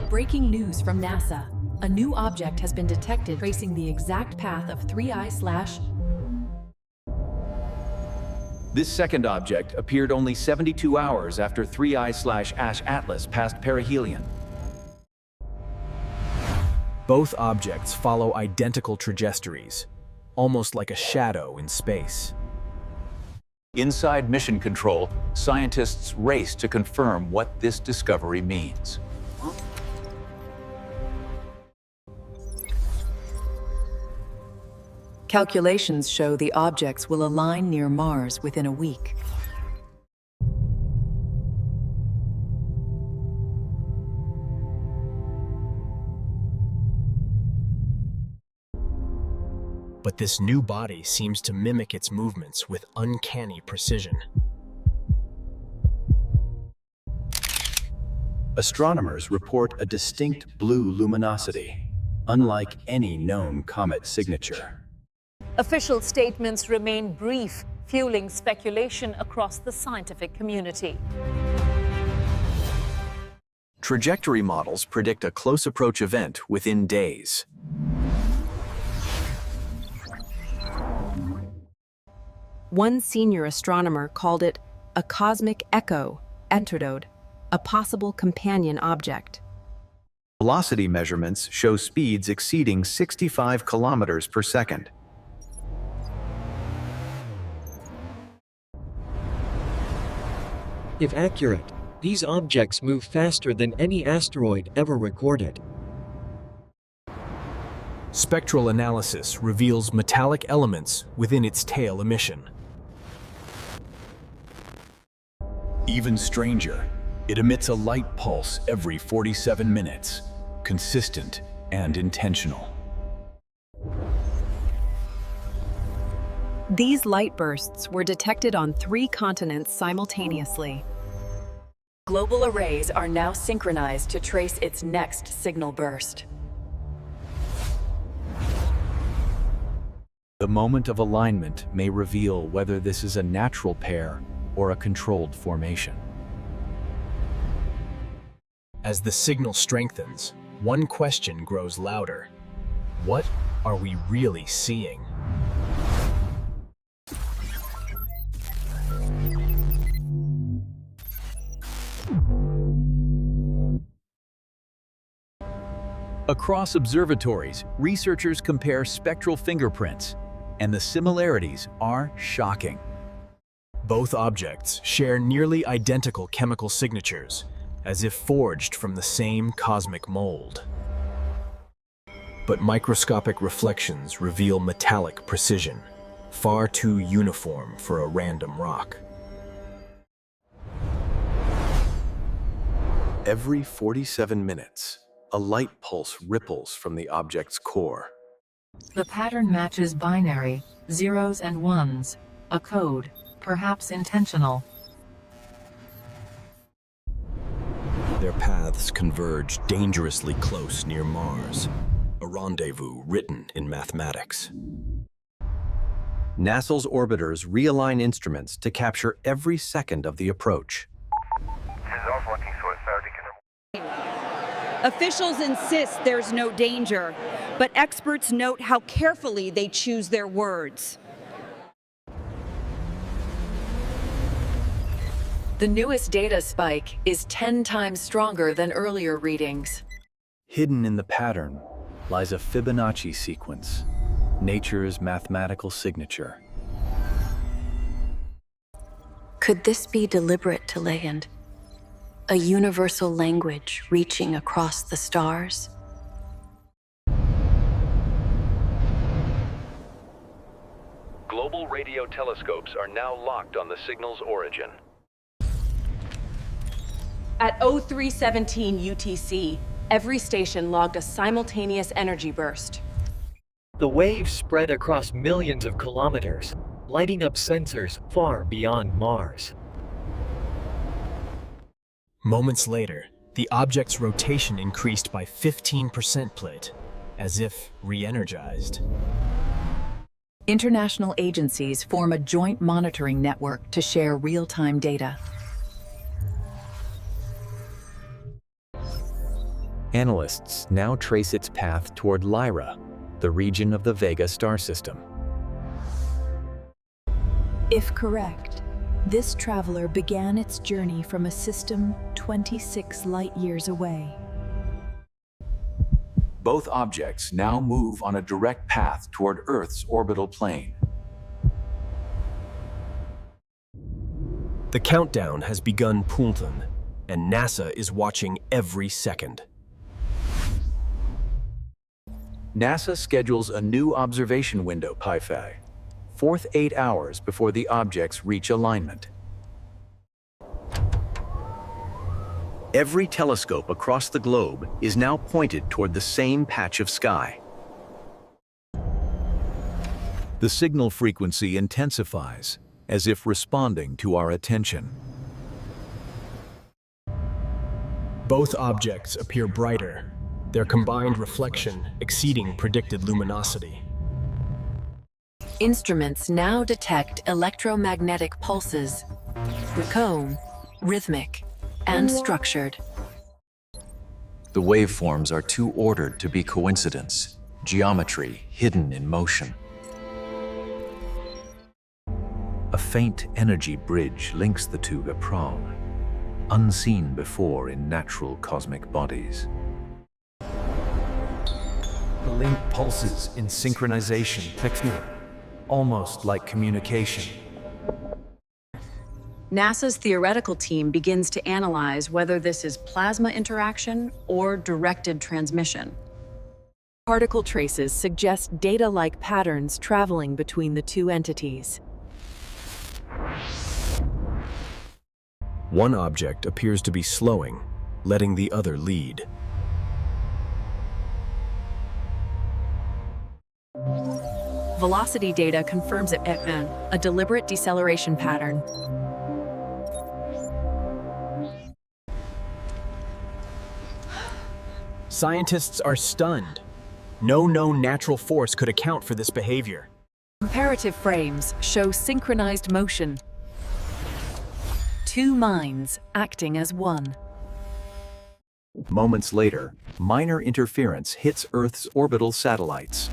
Breaking news from NASA. A new object has been detected tracing the exact path of 3I/. This second object appeared only 72 hours after 3I/Ash Atlas passed perihelion. Both objects follow identical trajectories, almost like a shadow in space. Inside Mission Control, scientists race to confirm what this discovery means. Calculations show the objects will align near Mars within a week. But this new body seems to mimic its movements with uncanny precision. Astronomers report a distinct blue luminosity, unlike any known comet signature. Official statements remain brief, fueling speculation across the scientific community. Trajectory models predict a close approach event within days. One senior astronomer called it a cosmic echo, decoded, a possible companion object. Velocity measurements show speeds exceeding 65 kilometers per second. If accurate, these objects move faster than any asteroid ever recorded. Spectral analysis reveals metallic elements within its tail emission. Even stranger, it emits a light pulse every 47 minutes, consistent and intentional. These light bursts were detected on 3 continents simultaneously. Global arrays are now synchronized to trace its next signal burst. The moment of alignment may reveal whether this is a natural pair or a controlled formation. As the signal strengthens, one question grows louder. What are we really seeing? Across observatories, researchers compare spectral fingerprints, and the similarities are shocking. Both objects share nearly identical chemical signatures, as if forged from the same cosmic mold. But microscopic reflections reveal metallic precision, far too uniform for a random rock. Every 47 minutes, a light pulse ripples from the object's core. The pattern matches binary, zeros and ones, a code, perhaps intentional. Their paths converge dangerously close near Mars, a rendezvous written in mathematics. NASA's orbiters realign instruments to capture every second of the approach. Officials insist there's no danger, but experts note how carefully they choose their words. The newest data spike is 10 times stronger than earlier readings. Hidden in the pattern lies a Fibonacci sequence, nature's mathematical signature. Could this be deliberate to land? A universal language reaching across the stars? Global radio telescopes are now locked on the signal's origin. At 0317 UTC, every station logged a simultaneous energy burst. The waves spread across millions of kilometers, lighting up sensors far beyond Mars. Moments later, the object's rotation increased by 15% plate, as if re-energized. International agencies form a joint monitoring network to share real-time data. Analysts now trace its path toward Lyra, the region of the Vega star system. If correct, this traveler began its journey from a system 26 light-years away. Both objects now move on a direct path toward Earth's orbital plane. The countdown has begun, Poulton, and NASA is watching every second. NASA schedules a new observation window, Pi-Phi, 4th 8 hours before the objects reach alignment. Every telescope across the globe is now pointed toward the same patch of sky. The signal frequency intensifies, as if responding to our attention. Both objects appear brighter, their combined reflection exceeding predicted luminosity. Instruments now detect electromagnetic pulses, cone, rhythmic, and structured. The waveforms are too ordered to be coincidence, geometry hidden in motion. A faint energy bridge links the two prong, unseen before in natural cosmic bodies. The link pulses in synchronization, almost like communication. NASA's theoretical team begins to analyze whether this is plasma interaction or directed transmission. Particle traces suggest data-like patterns traveling between the two entities. One object appears to be slowing, letting the other lead. Velocity data confirms a deliberate deceleration pattern. Scientists are stunned. No known natural force could account for this behavior. Comparative frames show synchronized motion. Two minds acting as one. Moments later, minor interference hits Earth's orbital satellites.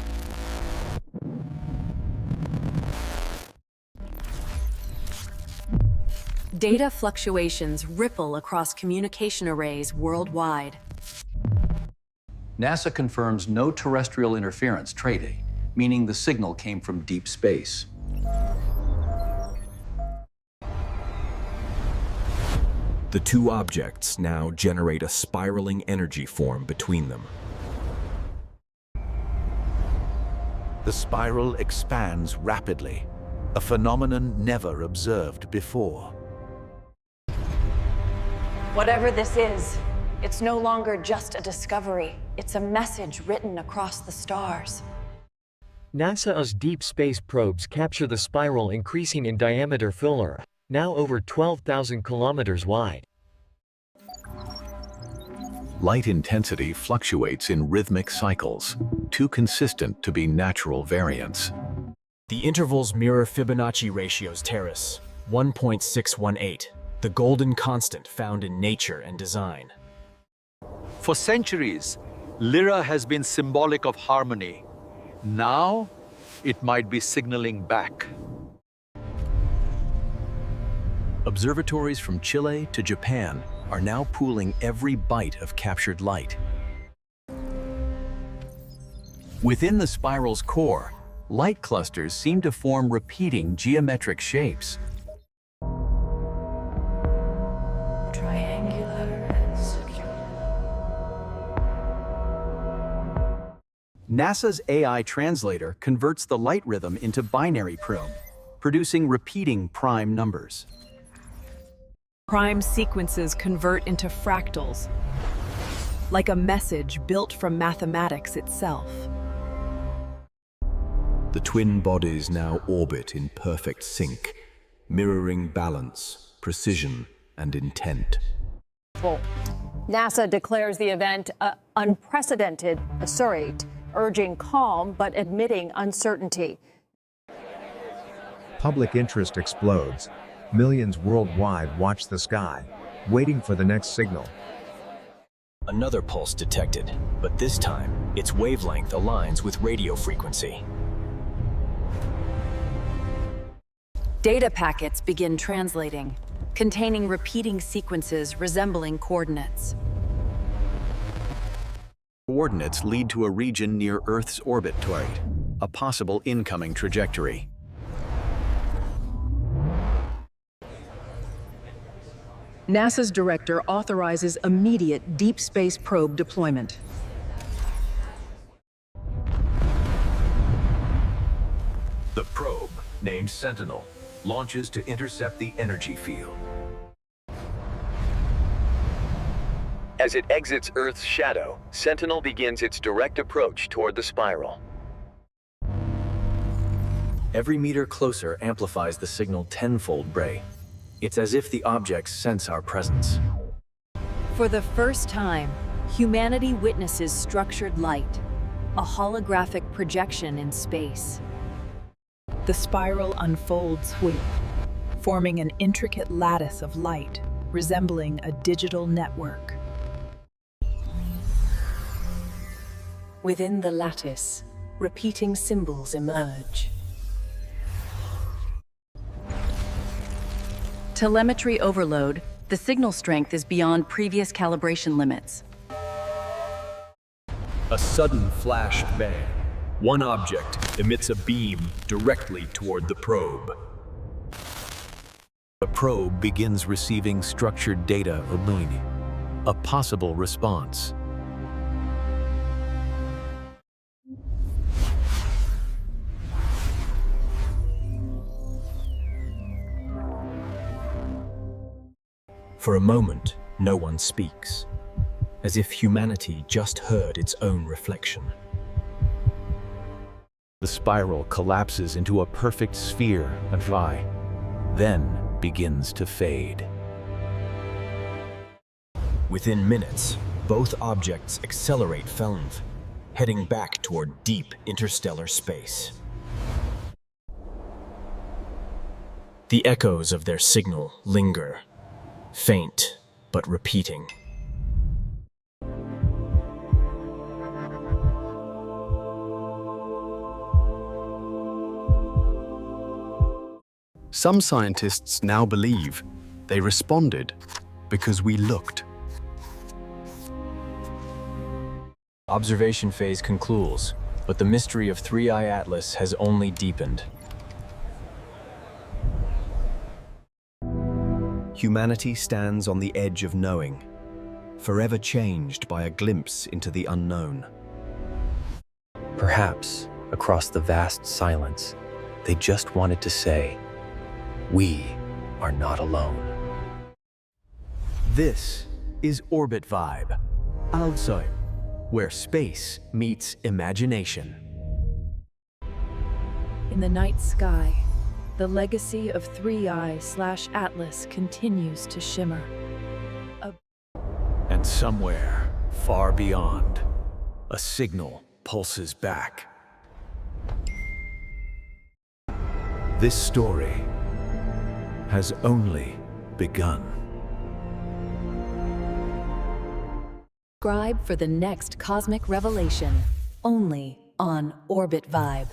Data fluctuations ripple across communication arrays worldwide. NASA confirms no terrestrial interference trading, meaning the signal came from deep space. The two objects now generate a spiraling energy form between them. The spiral expands rapidly, a phenomenon never observed before. Whatever this is, it's no longer just a discovery. It's a message written across the stars. NASA's deep space probes capture the spiral increasing in diameter filler, now over 12,000 kilometers wide. Light intensity fluctuates in rhythmic cycles, too consistent to be natural variance. The intervals mirror Fibonacci ratios terrace, 1.618, the golden constant found in nature and design. For centuries, Lyra has been symbolic of harmony. Now, it might be signaling back. Observatories from Chile to Japan are now pooling every byte of captured light. Within the spiral's core, light clusters seem to form repeating geometric shapes. NASA's AI translator converts the light rhythm into binary prime, producing repeating prime numbers. Prime sequences convert into fractals, like a message built from mathematics itself. The twin bodies now orbit in perfect sync, mirroring balance, precision, and intent. NASA declares the event unprecedented, urging calm but admitting uncertainty. Public interest explodes. Millions worldwide watch the sky, waiting for the next signal. Another pulse detected, but this time, its wavelength aligns with radio frequency. Data packets begin translating, containing repeating sequences resembling coordinates. Coordinates lead to a region near Earth's orbitoid, a possible incoming trajectory. NASA's director authorizes immediate deep space probe deployment. The probe, named Sentinel, launches to intercept the energy field. As it exits Earth's shadow, Sentinel begins its direct approach toward the spiral. Every meter closer amplifies the signal tenfold, Bray. It's as if the objects sense our presence. For the first time, humanity witnesses structured light, a holographic projection in space. The spiral unfolds, forming an intricate lattice of light, resembling a digital network. Within the lattice, repeating symbols emerge. Telemetry overload. The signal strength is beyond previous calibration limits. A sudden flash bang. One object emits a beam directly toward the probe. The probe begins receiving structured data, a possible response. For a moment, no one speaks, as if humanity just heard its own reflection. The spiral collapses into a perfect sphere and then begins to fade. Within minutes, both objects accelerate heading back toward deep interstellar space. The echoes of their signal linger, faint but repeating. Some scientists now believe they responded because we looked. Observation phase concludes, but the mystery of Three-Eye Atlas has only deepened. Humanity stands on the edge of knowing, forever changed by a glimpse into the unknown. Perhaps, across the vast silence, they just wanted to say, we are not alone. This is OrbitVibe, also, where space meets imagination. In the night sky, the legacy of Three-Eye/Atlas continues to shimmer. And somewhere, far beyond, a signal pulses back. This story has only begun. Subscribe for the next cosmic revelation, only on OrbitVibe.